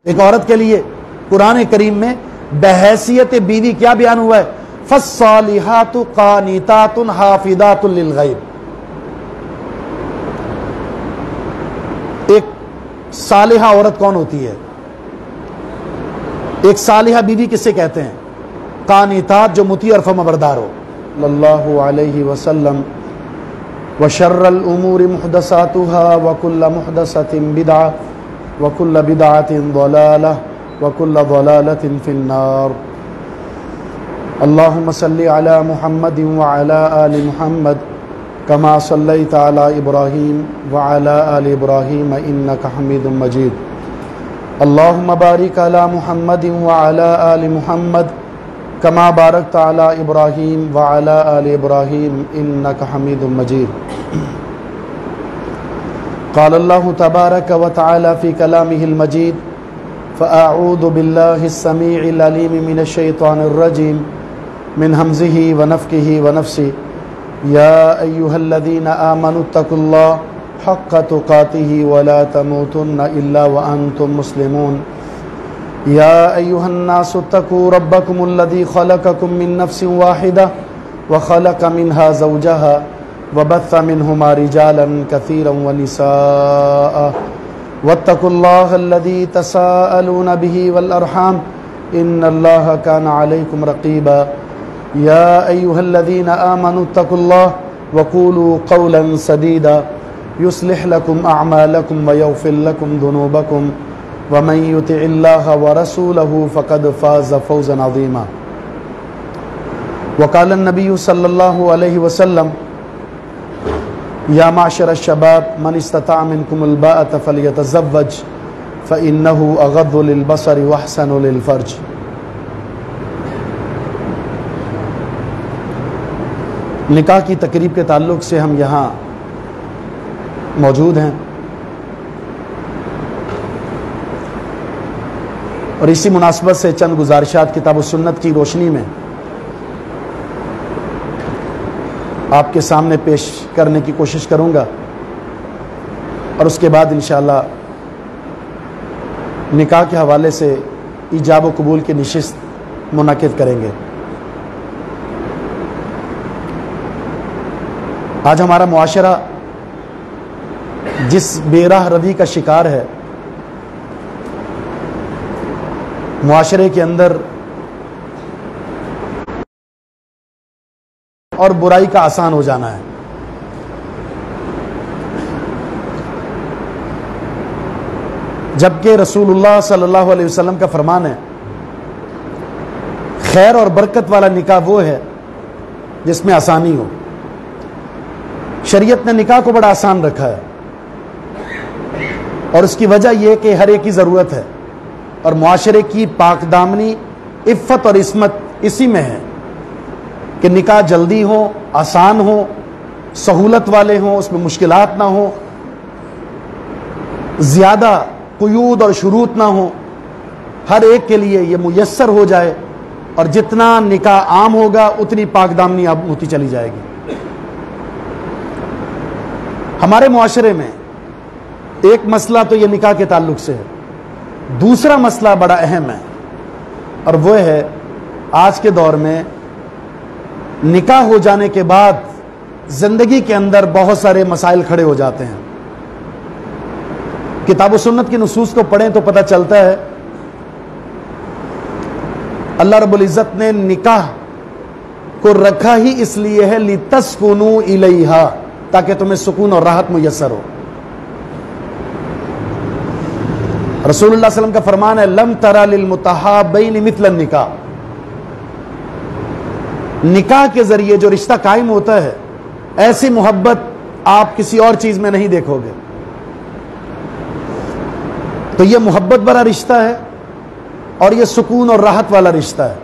ایک عورت کے لیے قرآن کریم میں بحیثیت بیوی کیا بیان ہوا ہے؟ فالصالحات قانتات حافظات للغیب۔ ایک صالحہ عورت کون ہوتی ہے؟ ایک صالحہ بیوی کسے کہتے ہیں؟ قانتات، جو مطیع اور فرمانبردار ہو۔ صلی اللہ علیہ وسلم وشر الامور محدثاتها وكل محدثة بدعة وكل بدعة ضلالة وكل ضلالة في النار۔ اللهم صل على محمد وعلى آل محمد كما صليت على إبراهيم وعلى آل إبراهيم إنك حميد مجيد۔ اللهم بارك على محمد وعلى آل محمد كما باركت على إبراهيم وعلى آل إبراهيم إنك حميد مجيد۔ قال الله تبارك وتعالى في كلامه المجيد: فأعوذ بالله السميع العليم من الشيطان الرجيم من همزه ونفخه ونفثه يا أيها الذين آمنوا اتقوا الله حق تقاته ولا تموتن إلا وأنتم مسلمون۔ يا أيها الناس اتقوا ربكم الذي خلقكم من نفس واحدة وخلق منها زوجها وبث منهما رجالا كثيرا ونساء واتقوا الله الذي تساءلون به والأرحام إن الله كان عليكم رقيبا۔ يا أيها الذين آمنوا اتقوا الله وقولوا قولا سديدا يصلح لكم أعمالكم ويغفر لكم ذنوبكم ومن يطع الله ورسوله فقد فاز فوزا عظيما۔ وقال النبي صلى الله عليه وسلم: يا معشر الشباب من استطاع منكم الباءة فليتزوج فإنه أغض للبصر وأحسن للفرج۔ نکاح کی تقریب کے تعلق سے ہم یہاں موجود ہیں، اور اسی مناسبت سے چند گزارشات کتاب و سنت کی روشنی میں آپ کے سامنے پیش کرنے کی کوشش کروں گا، اور اس کے بعد انشاءاللہ نکاح کے حوالے سے ایجاب و قبول کی نشست منعقد کریں گے۔ آج ہمارا معاشرہ جس بے راہ روی کا شکار ہے، معاشرے کے اندر اور برائی کا آسان ہو جانا ہے۔ جبکہ رسول اللہ صلی اللہ علیہ وسلم کا فرمان ہے، خیر اور برکت والا نکاح وہ ہے جس میں آسانی ہو۔ شریعت نے نکاح کو بڑا آسان رکھا ہے، اور اس کی وجہ یہ کہ ہر ایک کی ضرورت ہے، اور معاشرے کی پاک دامنی، عفت اور عصمت اسی میں ہے کہ نکاح جلدی ہو، آسان ہو، سہولت والے ہوں، اس میں مشکلات نہ ہوں، زیادہ قیود اور شروط نہ ہوں، ہر ایک کے لیے یہ میسر ہو جائے، اور جتنا نکاح عام ہوگا اتنی پاک دامنی اب ہوتی چلی جائے گی۔ ہمارے معاشرے میں ایک مسئلہ تو یہ نکاح کے تعلق سے ہے، دوسرا مسئلہ بڑا اہم ہے، اور وہ ہے آج کے دور میں نکاح ہو جانے کے بعد زندگی کے اندر بہت سارے مسائل کھڑے ہو جاتے ہیں۔ کتاب و سنت کی نصوص کو پڑھیں تو پتہ چلتا ہے اللہ رب العزت نے نکاح کو رکھا ہی اس لیے ہے لِتَسْكُنُوا إِلَيْهَا، تاکہ تمہیں سکون اور راحت میسر ہو۔ رسول اللہ صلی اللہ علیہ وسلم کا فرمان ہے: لَمْ تَرَ لِلْمُتَحَابَّيْنِ مِثْلَ النِّكَاحِ، نکاح کے ذریعے جو رشتہ قائم ہوتا ہے ایسی محبت آپ کسی اور چیز میں نہیں دیکھو گے۔ تو یہ محبت بھرا رشتہ ہے، اور یہ سکون اور راحت والا رشتہ ہے۔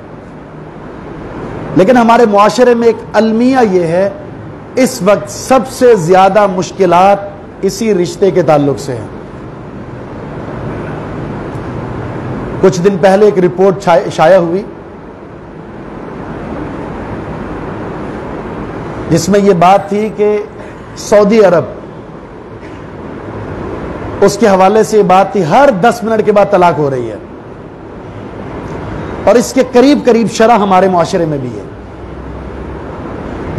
لیکن ہمارے معاشرے میں ایک المیہ یہ ہے، اس وقت سب سے زیادہ مشکلات اسی رشتے کے تعلق سے ہیں۔ کچھ دن پہلے ایک رپورٹ شائع ہوئی جس میں یہ بات تھی کہ سعودی عرب اس کے حوالے سے یہ بات تھی ہر 10 منٹ کے بعد طلاق ہو رہی ہے، اور اس کے قریب قریب شرح ہمارے معاشرے میں بھی ہے۔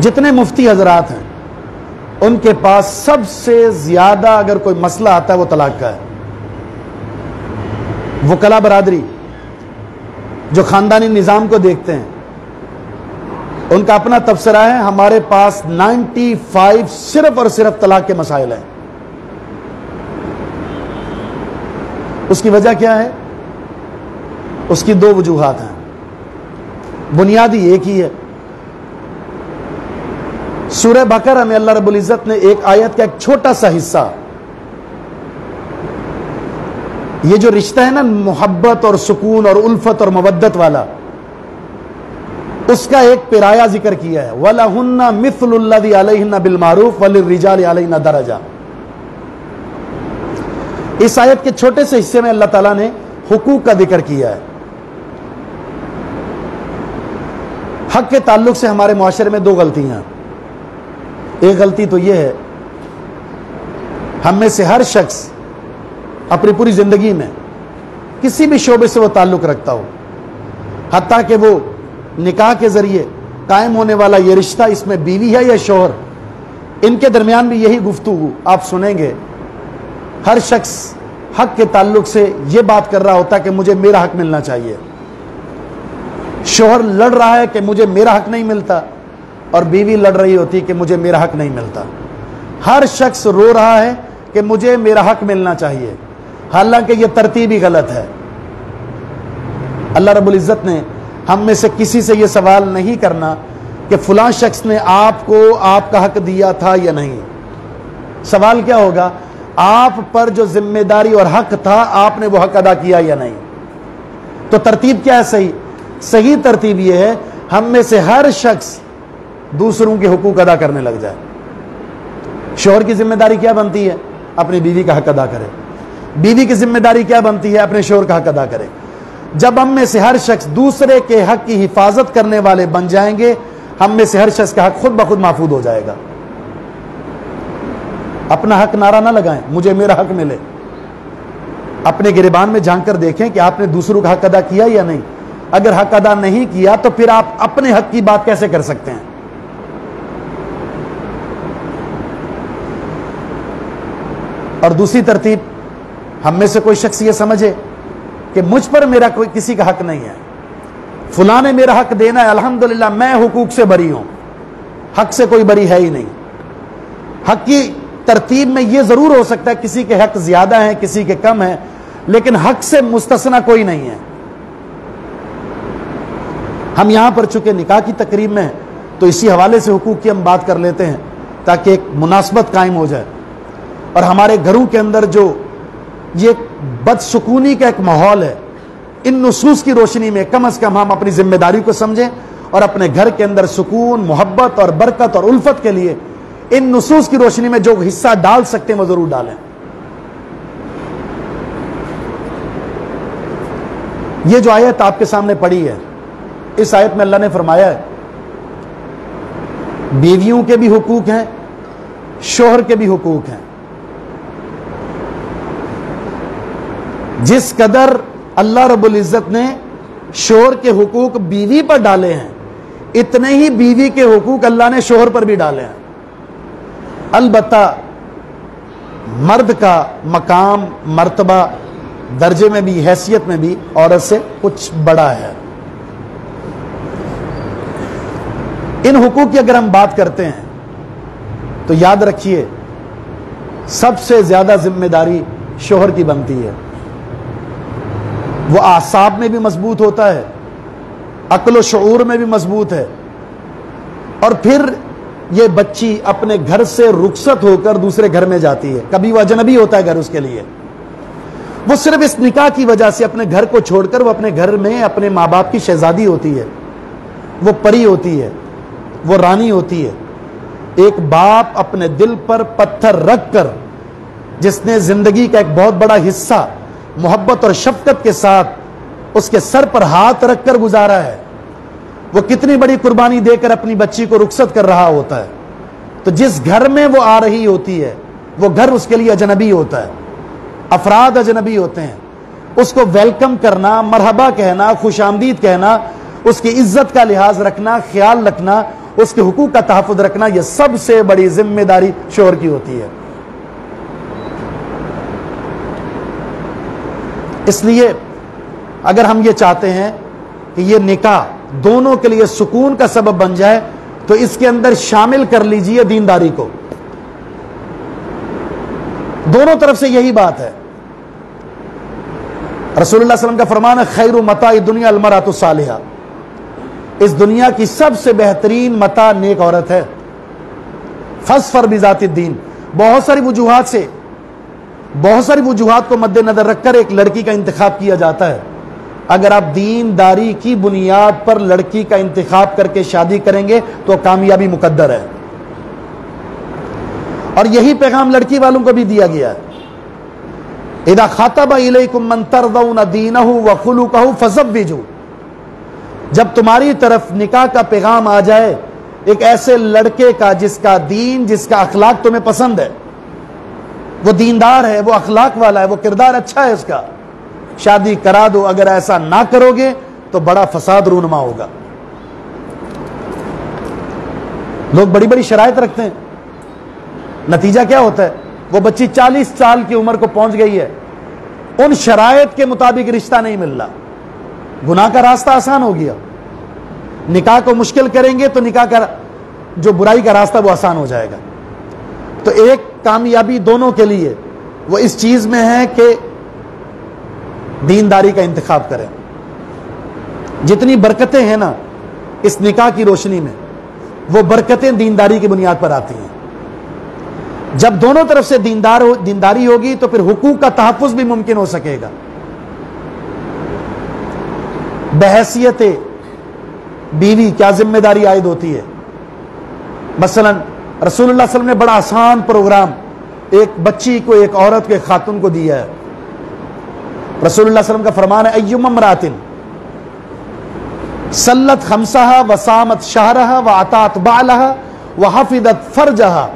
جتنے مفتی حضرات ہیں ان کے پاس سب سے زیادہ اگر کوئی مسئلہ آتا ہے وہ طلاق کا ہے۔ وکلا برادری جو خاندانی نظام کو دیکھتے ہیں ان کا اپنا تبصرہ ہے، ہمارے پاس 95 صرف اور صرف طلاق کے مسائل ہیں۔ اس کی وجہ کیا ہے؟ اس کی 2 وجوہات ہیں، بنیادی ایک ہی ہے۔ سورہ بقرہ میں اللہ رب العزت نے ایک آیت کا ایک چھوٹا سا حصہ، یہ جو رشتہ ہے نا محبت اور سکون اور الفت اور مودت والا، اس کا ایک پیرایا ذکر کیا ہے، وَلَهُنَّ مِثْلُ الَّذِي عَلَيْهِنَّ بِالْمَعْرُوفِ وَلِلرِّجَالِ عَلَيْنَا دَرَجَةٌ۔ اس آیت کے چھوٹے سے حصے میں اللہ تعالیٰ نے حقوق کا ذکر کیا ہے۔ حق کے تعلق سے ہمارے معاشرے میں 2 غلطیاں۔ ایک غلطی تو یہ ہے، ہم میں سے ہر شخص اپنی پوری زندگی میں کسی بھی شعبے سے وہ تعلق رکھتا ہو، حتیٰ کہ وہ نکاح کے ذریعے قائم ہونے والا یہ رشتہ، اس میں بیوی ہے یا شوہر، ان کے درمیان بھی یہی گفتگو آپ سنیں گے۔ ہر شخص حق کے تعلق سے یہ بات کر رہا ہوتا ہے کہ مجھے میرا حق ملنا چاہیے۔ شوہر لڑ رہا ہے کہ مجھے میرا حق نہیں ملتا، اور بیوی لڑ رہی ہوتی کہ مجھے میرا حق نہیں ملتا۔ ہر شخص رو رہا ہے کہ مجھے میرا حق ملنا چاہیے، حالانکہ یہ ترتیب ہی غلط ہے۔ اللہ رب العزت نے ہم میں سے کسی سے یہ سوال نہیں کرنا کہ فلاں شخص نے آپ کو آپ کا حق دیا تھا یا نہیں۔ سوال کیا ہوگا؟ آپ پر جو ذمہ داری اور حق تھا آپ نے وہ حق ادا کیا یا نہیں۔ تو ترتیب کیا ہے؟ صحیح ترتیب یہ ہے ہم میں سے ہر شخص دوسروں کے حقوق ادا کرنے لگ جائے۔ شوہر کی ذمہ داری کیا بنتی ہے؟ اپنی بیوی کا حق ادا کرے۔ بیوی کی ذمہ داری کیا بنتی ہے؟ اپنے شوہر کا حق ادا کرے۔ جب ہم میں سے ہر شخص دوسرے کے حق کی حفاظت کرنے والے بن جائیں گے، ہم میں سے ہر شخص کا حق خود بخود محفوظ ہو جائے گا۔ اپنا حق نعرہ نہ لگائیں مجھے میرا حق ملے، اپنے گریبان میں جھانک کر دیکھیں کہ آپ نے دوسروں کا حق ادا کیا یا نہیں۔ اگر حق ادا نہیں کیا تو پھر آپ اپنے حق کی بات کیسے کر سکتے ہیں؟ اور دوسری ترتیب، ہم میں سے کوئی شخص یہ سمجھے کہ مجھ پر میرا کوئی کسی کا حق نہیں ہے، فلاں نے میرا حق دینا ہے، الحمدللہ میں حقوق سے بری ہوں۔ حق سے کوئی بری ہے ہی نہیں۔ حق کی ترتیب میں یہ ضرور ہو سکتا ہے کسی کے حق زیادہ ہیں کسی کے کم ہیں، لیکن حق سے مستثنا کوئی نہیں ہے۔ ہم یہاں پر چونکہ نکاح کی تقریب میں ہیں تو اسی حوالے سے حقوق کی ہم بات کر لیتے ہیں تاکہ ایک مناسبت قائم ہو جائے، اور ہمارے گھروں کے اندر جو یہ بدسکونی کا ایک ماحول ہے، ان نصوص کی روشنی میں کم از کم ہم اپنی ذمہ داری کو سمجھیں اور اپنے گھر کے اندر سکون، محبت اور برکت اور الفت کے لیے ان نصوص کی روشنی میں جو حصہ ڈال سکتے ہیں وہ ضرور ڈالیں۔ یہ جو آیت آپ کے سامنے پڑھی ہے، اس آیت میں اللہ نے فرمایا ہے بیویوں کے بھی حقوق ہیں، شوہر کے بھی حقوق ہیں۔ جس قدر اللہ رب العزت نے شوہر کے حقوق بیوی پر ڈالے ہیں، اتنے ہی بیوی کے حقوق اللہ نے شوہر پر بھی ڈالے ہیں۔ البتہ مرد کا مقام، مرتبہ، درجے میں بھی، حیثیت میں بھی عورت سے کچھ بڑا ہے۔ ان حقوق کی اگر ہم بات کرتے ہیں تو یاد رکھیے سب سے زیادہ ذمہ داری شوہر کی بنتی ہے۔ وہ اعصاب میں بھی مضبوط ہوتا ہے، عقل و شعور میں بھی مضبوط ہے، اور پھر یہ بچی اپنے گھر سے رخصت ہو کر دوسرے گھر میں جاتی ہے، کبھی وہ اجنبی ہوتا ہے گھر اس کے لیے، وہ صرف اس نکاح کی وجہ سے اپنے گھر کو چھوڑ کر وہ اپنے گھر میں اپنے ماں باپ کی شہزادی ہوتی ہے، وہ پری ہوتی ہے، وہ رانی ہوتی ہے۔ ایک باپ اپنے دل پر پتھر رکھ کر، جس نے زندگی کا ایک بہت بڑا حصہ محبت اور شفقت کے ساتھ اس کے سر پر ہاتھ رکھ کر گزارا ہے، وہ کتنی بڑی قربانی دے کر اپنی بچی کو رخصت کر رہا ہوتا ہے۔ تو جس گھر میں وہ آ رہی ہوتی ہے وہ گھر اس کے لیے اجنبی ہوتا ہے، افراد اجنبی ہوتے ہیں، اس کو ویلکم کرنا، مرحبا کہنا، خوش آمدید کہنا، اس کی عزت کا لحاظ رکھنا، خیال رکھنا، اس کے حقوق کا تحفظ رکھنا، یہ سب سے بڑی ذمہ داری شوہر کی ہوتی ہے۔ اس لیے اگر ہم یہ چاہتے ہیں کہ یہ نکاح دونوں کے لیے سکون کا سبب بن جائے تو اس کے اندر شامل کر لیجئے دینداری کو۔ دونوں طرف سے یہی بات ہے۔ رسول اللہ صلی اللہ علیہ وسلم کا فرمان ہے خیر متاع الدنیا المرأۃ الصالحہ، اس دنیا کی سب سے بہترین متاع نیک عورت ہے۔ فاظفر بذات الدین، بہت ساری وجوہات کو مد نظر رکھ کر ایک لڑکی کا انتخاب کیا جاتا ہے۔ اگر آپ دینداری کی بنیاد پر لڑکی کا انتخاب کر کے شادی کریں گے تو کامیابی مقدر ہے، اور یہی پیغام لڑکی والوں کو بھی دیا گیا ہے۔ اذا خاطب الیکم من ترضون دینہ وخلقہ فزوجوا، جب تمہاری طرف نکاح کا پیغام آ جائے ایک ایسے لڑکے کا جس کا دین، جس کا اخلاق تمہیں پسند ہے، وہ دیندار ہے، وہ اخلاق والا ہے، وہ کردار اچھا ہے اس کا، شادی کرا دو۔ اگر ایسا نہ کرو گے تو بڑا فساد رونما ہوگا۔ لوگ بڑی بڑی شرائط رکھتے ہیں، نتیجہ کیا ہوتا ہے؟ وہ بچی 40 سال کی عمر کو پہنچ گئی ہے، ان شرائط کے مطابق رشتہ نہیں مل رہا، گناہ کا راستہ آسان ہو گیا۔ نکاح کو مشکل کریں گے تو نکاح کا جو برائی کا راستہ وہ آسان ہو جائے گا۔ تو ایک کامیابی دونوں کے لیے وہ اس چیز میں ہے کہ دینداری کا انتخاب کریں۔ جتنی برکتیں ہیں نا اس نکاح کی روشنی میں، وہ برکتیں دینداری کی بنیاد پر آتی ہیں۔ جب دونوں طرف سے دینداری ہوگی تو پھر حقوق کا تحفظ بھی ممکن ہو سکے گا۔ بحیثیت بیوی کیا ذمہ داری عائد ہوتی ہے؟ مثلا رسول اللہ صلی اللہ علیہ وسلم نے بڑا آسان پروگرام ایک بچی کو، ایک عورت کو، ایک خاتون کو دیا ہے۔ رسول اللہ صلی اللہ علیہ وسلم کا فرمان ہے ایما امرأۃ صلت خمسہا وصامت شہرہا واطاعت بعلہا وحفظت فرجہا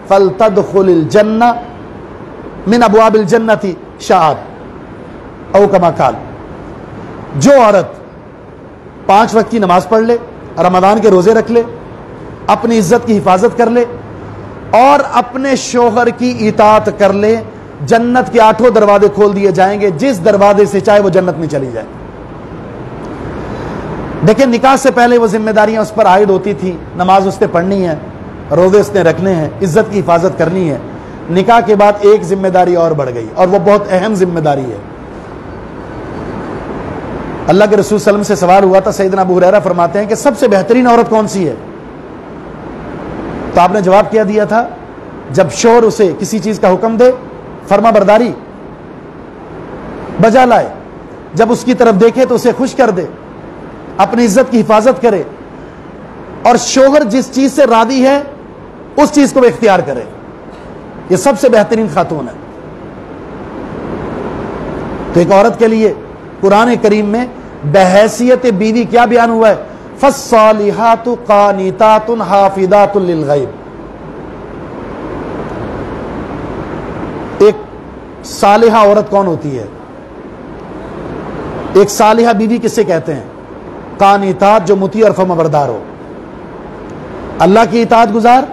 فلتدخل الجنہ من ابواب الجنۃ شاءت او کما قال، جو عورت 5 وقت کی نماز پڑھ لے، رمضان کے روزے رکھ لے، اپنی عزت کی حفاظت کر لے اور اپنے شوہر کی اطاعت کر لے، جنت کے 8 دروازے کھول دیے جائیں گے، جس دروازے سے چاہے وہ جنت میں چلی جائے۔ دیکھیں نکاح سے پہلے وہ ذمہ داریاں اس پر عائد ہوتی تھی، نماز اس نے پڑھنی ہے، روزے اس نے رکھنے ہیں، عزت کی حفاظت کرنی ہے۔ نکاح کے بعد ایک ذمہ داری اور بڑھ گئی، اور وہ بہت اہم ذمہ داری ہے۔ اللہ کے رسول صلی اللہ علیہ وسلم سے سوال ہوا تھا، سیدنا ابو ہریرہ فرماتے ہیں کہ سب سے بہترین عورت کون سی ہے؟ تو آپ نے جواب کیا دیا تھا، جب شوہر اسے کسی چیز کا حکم دے فرما برداری بجا لائے، جب اس کی طرف دیکھے تو اسے خوش کر دے، اپنی عزت کی حفاظت کرے، اور شوہر جس چیز سے راضی ہے اس چیز کو وہ اختیار کرے، یہ سب سے بہترین خاتون ہے۔ تو ایک عورت کے لیے قرآن کریم میں بحیثیت بیوی کیا بیان ہوا ہے؟ فالصالحات قانتات حافظات للغیب۔ ایک صالحہ عورت کون ہوتی ہے؟ ایک صالحہ بیوی کسے کہتے ہیں؟ قانتات، جو مطیع اور فرمانبردار ہو، اللہ کی اطاعت گزار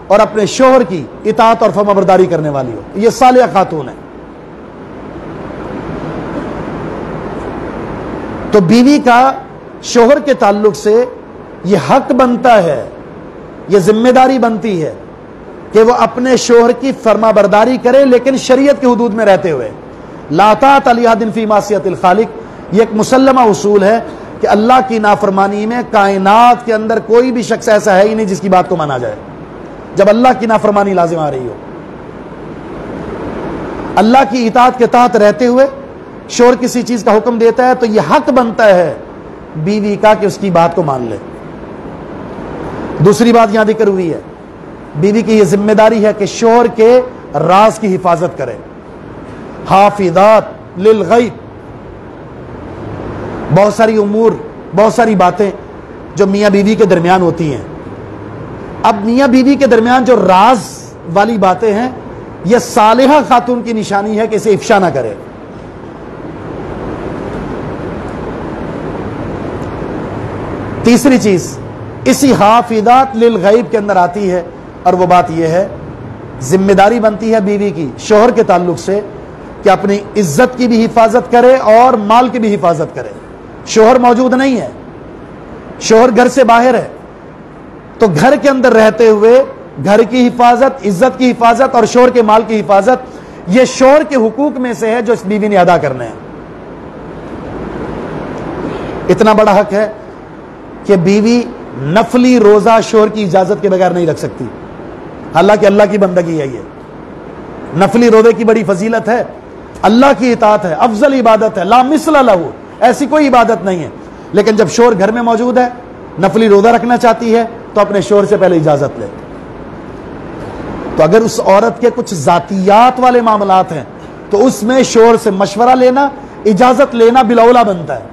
اور اپنے شوہر کی اطاعت اور فرمانبرداری کرنے والی ہو، یہ صالحہ خاتون ہے۔ تو بیوی کا شوہر کے تعلق سے یہ حق بنتا ہے، یہ ذمہ داری بنتی ہے کہ وہ اپنے شوہر کی فرما برداری کرے، لیکن شریعت کے حدود میں رہتے ہوئے۔ لا طاعۃ لأحد فی معصیۃ الخالق، یہ ایک مسلمہ اصول ہے کہ اللہ کی نافرمانی میں کائنات کے اندر کوئی بھی شخص ایسا ہے ہی نہیں جس کی بات کو مانا جائے، جب اللہ کی نافرمانی لازم آ رہی ہو۔ اللہ کی اطاعت کے تحت رہتے ہوئے شوہر کسی چیز کا حکم دیتا ہے تو یہ حق بنتا ہے بیوی کا کہ اس کی بات کو مان لے۔ دوسری بات یہاں ذکر ہوئی ہے، بیوی کی یہ ذمہ داری ہے کہ شوہر کے راز کی حفاظت کرے، حافظات للغیب۔ بہت ساری امور، بہت ساری باتیں جو میاں بیوی کے درمیان ہوتی ہیں، اب میاں بیوی کے درمیان جو راز والی باتیں ہیں یہ صالحہ خاتون کی نشانی ہے کہ اسے افشا نہ کرے۔ تیسری چیز اسی حافظات للغیب کے اندر آتی ہے، اور وہ بات یہ ہے ذمہ داری بنتی ہے بیوی کی شوہر کے تعلق سے کہ اپنی عزت کی بھی حفاظت کرے اور مال کی بھی حفاظت کرے۔ شوہر موجود نہیں ہے، شوہر گھر سے باہر ہے، تو گھر کے اندر رہتے ہوئے گھر کی حفاظت، عزت کی حفاظت اور شوہر کے مال کی حفاظت، یہ شوہر کے حقوق میں سے ہے جو اس بیوی نے ادا کرنے ہیں۔ اتنا بڑا حق ہے کہ بیوی نفلی روزہ شوہر کی اجازت کے بغیر نہیں رکھ سکتی، حالانکہ اللہ کی بندگی ہے۔ یہ نفلی روزے کی بڑی فضیلت ہے، اللہ کی اطاعت ہے، افضل عبادت ہے، لا مثل لہ، ایسی کوئی عبادت نہیں ہے۔ لیکن جب شوہر گھر میں موجود ہے، نفلی روزہ رکھنا چاہتی ہے تو اپنے شوہر سے پہلے اجازت لے۔ تو اگر اس عورت کے کچھ ذاتیات والے معاملات ہیں تو اس میں شوہر سے مشورہ لینا، اجازت لینا بالاولیٰ بنتا ہے۔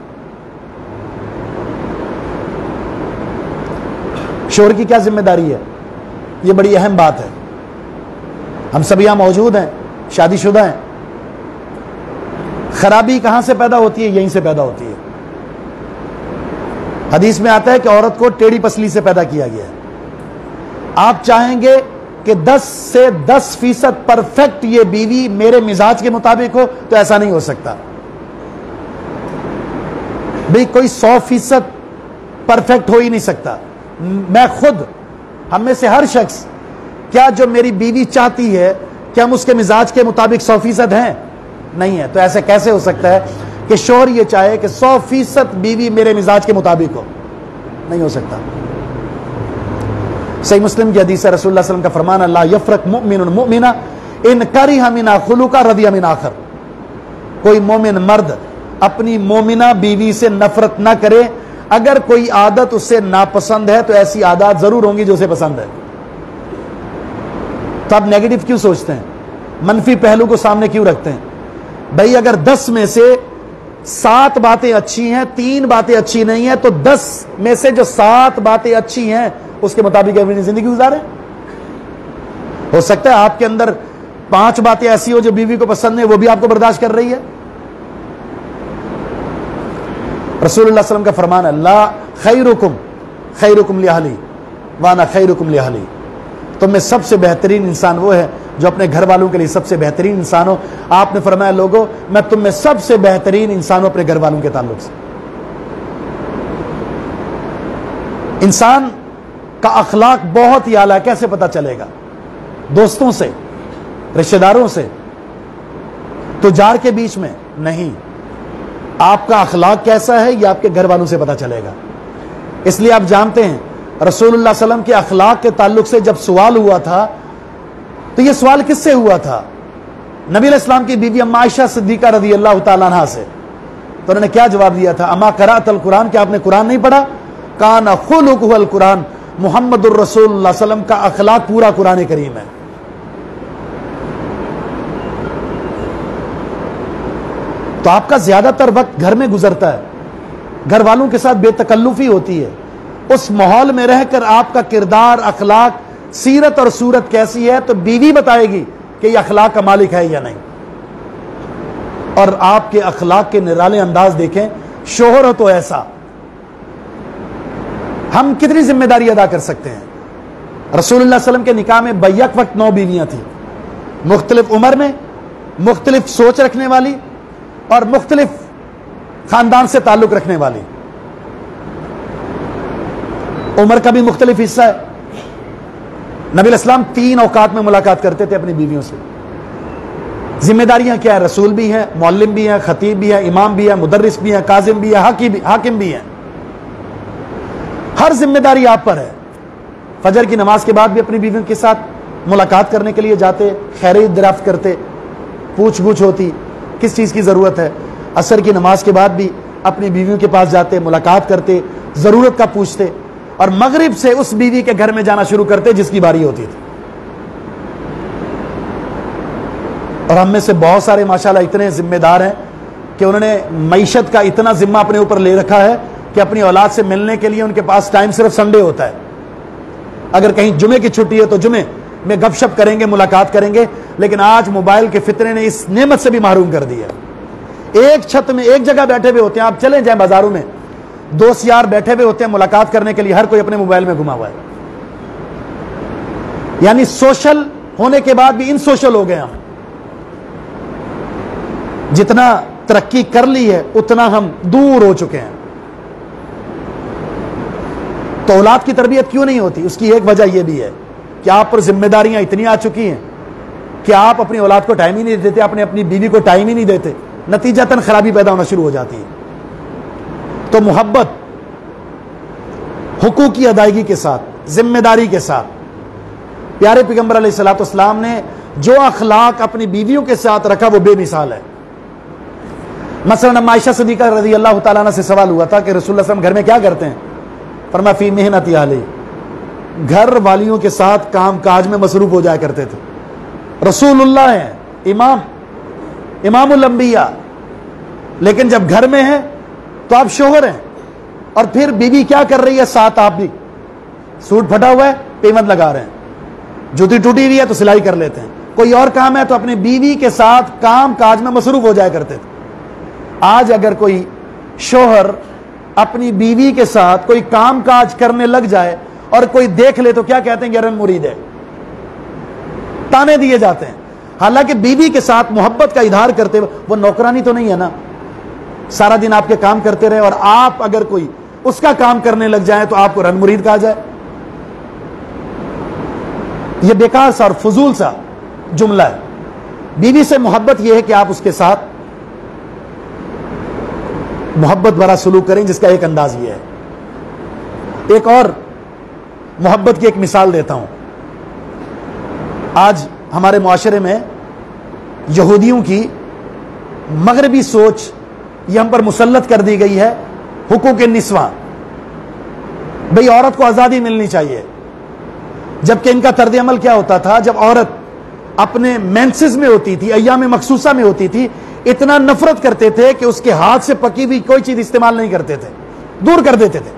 شوہر کی کیا ذمہ داری ہے؟ یہ بڑی اہم بات ہے۔ ہم سب یہاں موجود ہیں، شادی شدہ ہیں۔ خرابی کہاں سے پیدا ہوتی ہے؟ یہیں سے پیدا ہوتی ہے۔ حدیث میں آتا ہے کہ عورت کو ٹیڑھی پسلی سے پیدا کیا گیا ہے۔ آپ چاہیں گے کہ 10 سے 10% پرفیکٹ یہ بیوی میرے مزاج کے مطابق ہو تو ایسا نہیں ہو سکتا۔ بھئی کوئی 100% پرفیکٹ ہو ہی نہیں سکتا۔ میں خود، ہم میں سے ہر شخص، کیا جو میری بیوی چاہتی ہے کہ ہم اس کے مزاج کے مطابق 100% ہیں؟ نہیں ہے۔ تو ایسے کیسے ہو سکتا ہے کہ شوہر یہ چاہے کہ 100% بیوی میرے مزاج کے مطابق ہو؟ نہیں ہو سکتا۔ صحیح مسلم کی حدیث ہے، رسول اللہ صلی اللہ علیہ وسلم کا فرمان، لا یفرق مؤمن مؤمنہ ان کرہ منہا خلقا رضی من آخر۔ کوئی مومن مرد اپنی مومنہ بیوی سے نفرت نہ کرے، اگر کوئی عادت اس سے ناپسند ہے تو ایسی عادات ضرور ہوں گی جو اسے پسند ہے۔ تو آپ نیگیٹو کیوں سوچتے ہیں؟ منفی پہلو کو سامنے کیوں رکھتے ہیں؟ بھائی اگر 10 میں سے 7 باتیں اچھی ہیں، 3 باتیں اچھی نہیں ہیں، تو 10 میں سے جو 7 باتیں اچھی ہیں اس کے مطابق اپنی زندگی گزاریں۔ ہو سکتا ہے آپ کے اندر 5 باتیں ایسی ہو جو بیوی کو پسند ہے، وہ بھی آپ کو برداشت کر رہی ہے۔ رسول اللہ صلی اللہ علیہ وسلم کا فرمان ہے، لا خیرکم خیرکم لأہلی وانا خیرکم لأہلی۔ تم میں سب سے بہترین انسان وہ ہے جو اپنے گھر والوں کے لیے سب سے بہترین انسان ہو۔ آپ نے فرمایا، لوگوں میں تم میں سب سے بہترین انسان ہوں اپنے گھر والوں کے تعلق سے۔ انسان کا اخلاق بہت ہی اعلیٰ ہے، کیسے پتہ چلے گا؟ دوستوں سے، رشتہ داروں سے، تجار کے بیچ میں نہیں۔ آپ کا اخلاق کیسا ہے یہ آپ کے گھر والوں سے پتہ چلے گا۔ اس لیے آپ جانتے ہیں رسول اللہ صلی اللہ علیہ وسلم کے اخلاق کے تعلق سے جب سوال ہوا تھا تو یہ سوال کس سے ہوا تھا؟ نبی علیہ السلام کی بیوی اما عائشہ صدیقہ رضی اللہ تعالیٰ عنہا سے۔ تو انہوں نے کیا جواب دیا تھا؟ اما قرأت القرآن، کیا آپ نے قرآن نہیں پڑھا؟ کان خلقہ القرآن، محمد الرسول اللہ صلی اللہ علیہ وسلم کا اخلاق پورا قرآن کریم ہے۔ تو آپ کا زیادہ تر وقت گھر میں گزرتا ہے، گھر والوں کے ساتھ بے تکلفی ہوتی ہے۔ اس ماحول میں رہ کر آپ کا کردار، اخلاق، سیرت اور صورت کیسی ہے تو بیوی بتائے گی کہ یہ اخلاق کا مالک ہے یا نہیں۔ اور آپ کے اخلاق کے نرالے انداز دیکھیں، شوہر ہو تو ایسا۔ ہم کتنی ذمہ داری ادا کر سکتے ہیں؟ رسول اللہ صلی اللہ علیہ وسلم کے نکاح میں بیک وقت 9 بیویاں تھیں، مختلف عمر میں، مختلف سوچ رکھنے والی اور مختلف خاندان سے تعلق رکھنے والی۔ عمر کا بھی مختلف حصہ ہے۔ نبی علیہ السلام 3 اوقات میں ملاقات کرتے تھے اپنی بیویوں سے۔ ذمہ داریاں کیا ہے؟ رسول بھی ہیں، معلم بھی ہیں، خطیب بھی ہیں، امام بھی ہیں، مدرس بھی ہیں، کاظم بھی ہیں، حاکم بھی ہیں۔ ہر ذمہ داری آپ پر ہے۔ فجر کی نماز کے بعد بھی اپنی بیویوں کے ساتھ ملاقات کرنے کے لیے جاتے، خیریت دریافت کرتے، پوچھ گچھ ہوتی کس چیز کی ضرورت ہے۔ عصر کی نماز کے بعد بھی اپنی بیویوں کے پاس جاتے، ملاقات کرتے، ضرورت کا پوچھتے، اور مغرب سے اس بیوی کے گھر میں جانا شروع کرتے جس کی باری ہوتی تھی۔ اور ہم میں سے بہت سارے ماشاءاللہ اتنے ذمہ دار ہیں کہ انہوں نے معیشت کا اتنا ذمہ اپنے اوپر لے رکھا ہے کہ اپنی اولاد سے ملنے کے لیے ان کے پاس ٹائم صرف سنڈے ہوتا ہے۔ اگر کہیں جمعے کی چھٹی ہے تو جمعے میں گپ شپ کریں گے، ملاقات کریں گے، لیکن آج موبائل کے فتنے نے اس نعمت سے بھی محروم کر دیا. ایک چھت میں ایک جگہ بیٹھے ہوئے ہوتے ہیں, آپ چلیں جائیں بازاروں میں, دوست یار بیٹھے ہوئے ہوتے ہیں ملاقات کرنے کے لیے, ہر کوئی اپنے موبائل میں گھما ہوا ہے. یعنی سوشل ہونے کے بعد بھی ان سوشل ہو گئے ہم. جتنا ترقی کر لی ہے اتنا ہم دور ہو چکے ہیں. تو اولاد کی تربیت کیوں نہیں ہوتی؟ اس کی ایک وجہ یہ بھی ہے کہ آپ پر ذمہ داریاں اتنی آ چکی ہیں کہ آپ اپنی اولاد کو ٹائم ہی نہیں دیتے, اپنی بیوی کو ٹائم ہی نہیں دیتے, نتیجتاً خرابی پیدا ہونا شروع ہو جاتی ہے. تو محبت, حقوق کی ادائیگی کے ساتھ, ذمہ داری کے ساتھ, پیارے پیغمبر علیہ الصلوۃ والسلام نے جو اخلاق اپنی بیویوں کے ساتھ رکھا وہ بے مثال ہے. مثلا عائشہ صدیقہ رضی اللہ تعالیٰ عنہ سے سوال ہوا تھا کہ رسول اللہ صلی اللہ علیہ وسلم گھر میں کیا کرتے ہیں؟ فرمایا فی محنت اہلہ, گھر والیوں کے ساتھ کام کاج میں مصروف ہو جایا کرتے تھے. رسول اللہ ہیں, امام الانبیاء, لیکن جب گھر میں ہیں تو آپ شوہر ہیں, اور پھر بیوی کیا کر رہی ہے ساتھ, آپ بھی سوٹ پھٹا ہوا ہے پیمنٹ لگا رہے ہیں, جوتی ٹوٹی ہوئی ہے تو سلائی کر لیتے ہیں, کوئی اور کام ہے تو اپنی بیوی کے ساتھ کام کاج میں مصروف ہو جایا کرتے تھے. آج اگر کوئی شوہر اپنی بیوی کے ساتھ کوئی کام کاج کرنے لگ جائے اور کوئی دیکھ لے تو کیا کہتے ہیں, گرن مرید ہے, تانے دیے جاتے ہیں. حالانکہ بیوی کے ساتھ محبت کا اظہار کرتے ہوئے, وہ نوکرانی تو نہیں ہے نا, سارا دن آپ کے کام کرتے رہے اور آپ اگر کوئی اس کا کام کرنے لگ جائے تو آپ کو رن مرید کہا جائے. یہ بیکار سا اور فضول سا جملہ ہے. بیوی سے محبت یہ ہے کہ آپ اس کے ساتھ محبت بھرا سلوک کریں, جس کا ایک انداز یہ ہے. ایک اور محبت کی ایک مثال دیتا ہوں. آج ہمارے معاشرے میں یہودیوں کی مغربی سوچ یہ ہم پر مسلط کر دی گئی ہے, حقوق النسواں, بھئی عورت کو آزادی ملنی چاہیے. جبکہ ان کا طرز عمل کیا ہوتا تھا, جب عورت اپنے مینسز میں ہوتی تھی, ایام مخصوصہ میں ہوتی تھی, اتنا نفرت کرتے تھے کہ اس کے ہاتھ سے پکی ہوئی کوئی چیز استعمال نہیں کرتے تھے, دور کر دیتے تھے.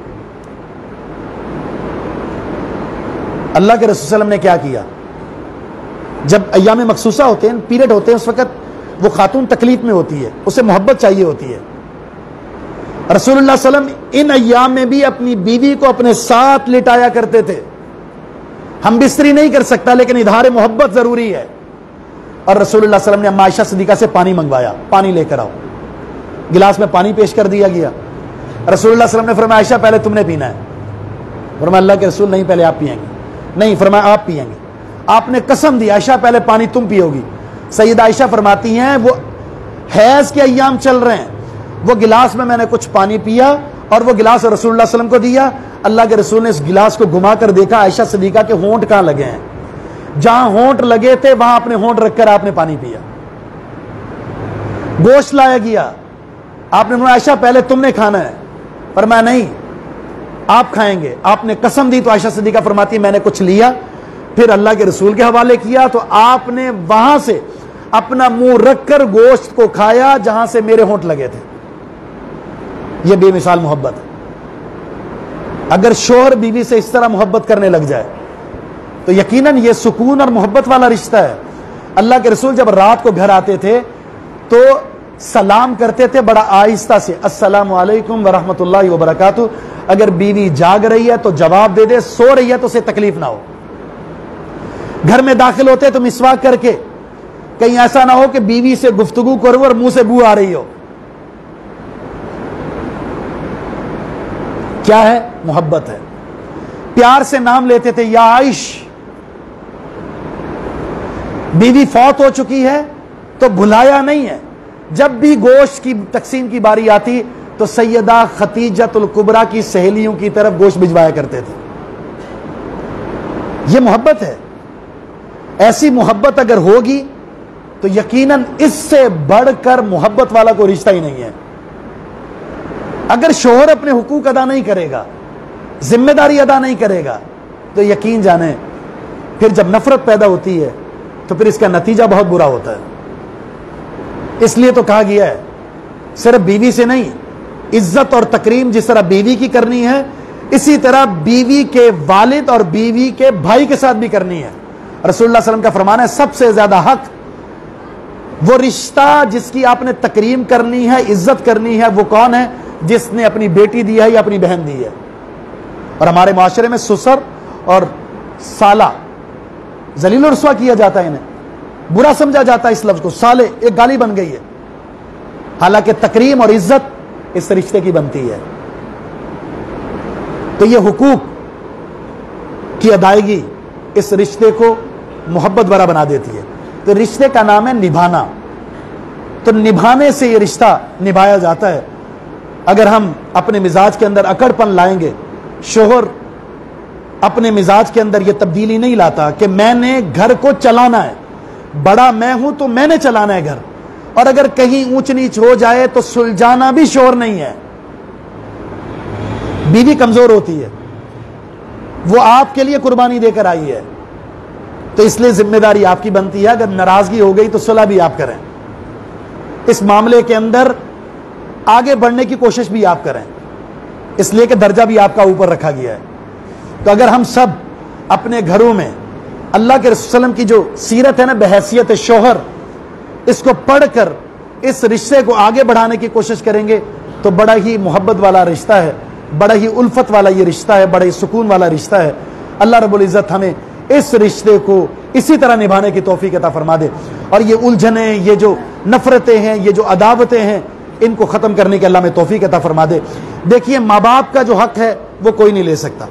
اللہ کے رسول صلی اللہ علیہ وسلم نے کیا کیا؟ جب ایام مخصوصہ ہوتے ہیں, پیریڈ ہوتے ہیں, اس وقت وہ خاتون تکلیف میں ہوتی ہے, اسے محبت چاہیے ہوتی ہے. رسول اللہ صلی اللہ علیہ وسلم ان ایام میں بھی اپنی بیوی کو اپنے ساتھ لٹایا کرتے تھے. ہم بستری نہیں کر سکتا لیکن اظہار محبت ضروری ہے. اور رسول اللہ صلی اللہ علیہ وسلم نے عائشہ صدیقہ سے پانی منگوایا, پانی لے کر آؤ. گلاس میں پانی پیش کر دیا گیا. رسول اللہ صلی اللہ علیہ وسلم نے فرمایا عائشہ پہلے تم نے پینا ہے. فرمایا اللہ کے رسول نہیں, پہلے آپ پیئیں گے. نہیں, فرمایا آپ پیئیں گے. آپ نے قسم دی عائشہ پہلے پانی تم پیو گی. سیدہ عائشہ فرماتی ہیں وہ حیض کے ایام چل رہے ہیں, وہ گلاس میں نے کچھ پانی پیا اور وہ گلاس رسول اللہ صلی اللہ علیہ وسلم کو دیا. اللہ کے رسول نے اس گلاس کو گھما کر دیکھا, عائشہ صدیقہ کے ہونٹ کہاں لگے ہیں, جہاں ہونٹ لگے تھے وہاں اپنے ہونٹ رکھ کر آپ نے پانی پیا. گوشت لایا گیا, آپ نے عائشہ پہلے تم نے کھانا ہے. فرمایا نہیں آپ کھائیں گے. آپ نے قسم دی تو عائشہ صدیقہ فرماتی ہے میں نے کچھ لیا, پھر اللہ کے رسول کے حوالے کیا تو آپ نے وہاں سے اپنا منہ رکھ کر گوشت کو کھایا جہاں سے میرے ہونٹ لگے تھے. یہ بے مثال محبت ہے. اگر شوہر بیوی سے اس طرح محبت کرنے لگ جائے تو یقیناً یہ سکون اور محبت والا رشتہ ہے. اللہ کے رسول جب رات کو گھر آتے تھے تو سلام کرتے تھے بڑا آہستہ سے, السلام علیکم ورحمۃ اللہ وبرکاتہ. اگر بیوی جاگ رہی ہے تو جواب دے دے, سو رہی ہے تو اسے تکلیف نہ ہو. گھر میں داخل ہوتے تو مسواک کر کے, کہیں ایسا نہ ہو کہ بیوی سے گفتگو کرو اور منہ سے بو آ رہی ہو. کیا ہے؟ محبت ہے. پیار سے نام لیتے تھے یا عائش. بیوی فوت ہو چکی ہے تو بھلایا نہیں ہے, جب بھی گوشت کی تقسیم کی باری آتی تو سیدہ خدیجۃ الکبریٰ کی سہیلیوں کی طرف گوشت بھجوایا کرتے تھے. یہ محبت ہے. ایسی محبت اگر ہوگی تو یقیناً اس سے بڑھ کر محبت والا کوئی رشتہ ہی نہیں ہے. اگر شوہر اپنے حقوق ادا نہیں کرے گا, ذمہ داری ادا نہیں کرے گا, تو یقین جانیں پھر جب نفرت پیدا ہوتی ہے تو پھر اس کا نتیجہ بہت برا ہوتا ہے. اس لیے تو کہا گیا ہے صرف بیوی سے نہیں, عزت اور تکریم جس طرح بیوی کی کرنی ہے اسی طرح بیوی کے والد اور بیوی کے بھائی کے ساتھ بھی کرنی ہے. رسول اللہ صلی اللہ علیہ وسلم کا فرمان ہے سب سے زیادہ حق وہ رشتہ جس کی آپ نے تکریم کرنی ہے، عزت کرنی ہے، وہ کون ہے؟ جس نے اپنی بیٹی دی ہے یا اپنی بہن دی ہے۔ اور ہمارے معاشرے میں سسر اور سالہ ذلیل و رسوا کیا جاتا ہے، انہیں برا سمجھا جاتا ہے، اس لفظ کو سالے ایک گالی بن گئی ہے، حالانکہ تکریم اور عزت اس رشتے کی بنتی ہے۔ تو یہ حقوق کی ادائیگی اس رشتے کو محبت بھرا بنا دیتی ہے۔ تو رشتے کا نام ہے نبھانا، تو نبھانے سے یہ رشتہ نبھایا جاتا ہے۔ اگر ہم اپنے مزاج کے اندر اکڑ پن لائیں گے، شوہر اپنے مزاج کے اندر یہ تبدیلی نہیں لاتا کہ میں نے گھر کو چلانا ہے، بڑا میں ہوں تو میں نے چلانا ہے گھر، اور اگر کہیں اونچ نیچ ہو جائے تو سلجھانا بھی شوہر نہیں ہے، بیوی کمزور ہوتی ہے، وہ آپ کے لیے قربانی دے کر آئی ہے، تو اس لیے ذمہ داری آپ کی بنتی ہے۔ اگر ناراضگی ہو گئی تو صلح بھی آپ کریں، اس معاملے کے اندر آگے بڑھنے کی کوشش بھی آپ کریں، اس لیے کہ درجہ بھی آپ کا اوپر رکھا گیا ہے۔ تو اگر ہم سب اپنے گھروں میں اللہ کے رسول صلی اللہ علیہ وسلم کی جو سیرت ہے نا بحیثیت شوہر، اس کو پڑھ کر اس رشتے کو آگے بڑھانے کی کوشش کریں گے تو بڑا ہی محبت والا رشتہ ہے، بڑا ہی الفت والا یہ رشتہ ہے، بڑا ہی سکون والا رشتہ ہے۔ اللہ رب العزت ہمیں اس رشتے کو اسی طرح نبھانے کی توفیق عطا فرما دے، اور یہ الجھنیں، یہ جو نفرتیں ہیں، یہ جو عداوتیں ہیں، ان کو ختم کرنے کے اللہ میں توفیق عطا فرما دے۔ دیکھیے ماں باپ کا جو حق ہے وہ کوئی نہیں لے سکتا،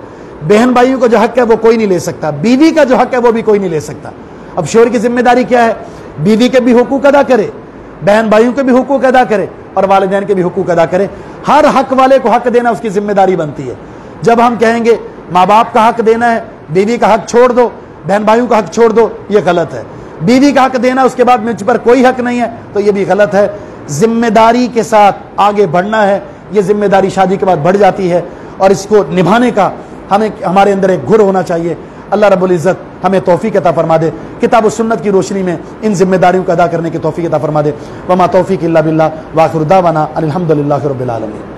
بہن بھائیوں کا جو حق ہے وہ کوئی نہیں لے سکتا، بیوی کا جو حق ہے وہ بھی کوئی نہیں لے سکتا۔ اب شوہر کی ذمہ داری کیا ہے؟ بیوی کے بھی حقوق ادا کرے، بہن بھائیوں کے بھی حقوق ادا کرے، اور والدین کے بھی حقوق ادا کرے۔ ہر حق والے کو حق دینا اس کی ذمہ داری بنتی ہے۔ جب ہم کہیں گے ماں باپ کا حق دینا ہے، بیوی کا حق چھوڑ دو، بہن بھائیوں کا حق چھوڑ دو، یہ غلط ہے۔ بیوی کا حق دینا اس کے بعد مجھ پر کوئی حق نہیں ہے، تو یہ بھی غلط ہے۔ ذمہ داری کے ساتھ آگے بڑھنا ہے، یہ ذمہ داری شادی کے بعد بڑھ جاتی ہے، اور اس کو نبھانے کا ہمارے اندر ایک گر ہونا چاہیے۔ اللہ رب العزت ہمیں توفیق عطا فرما دے، کتاب و سنت کی روشنی میں ان ذمہ داریوں کو ادا کرنے کی توفیق عطا فرما دے۔ وما توفیق الا باللہ، وآخر دعوانا ان الحمد للہ رب العالمین۔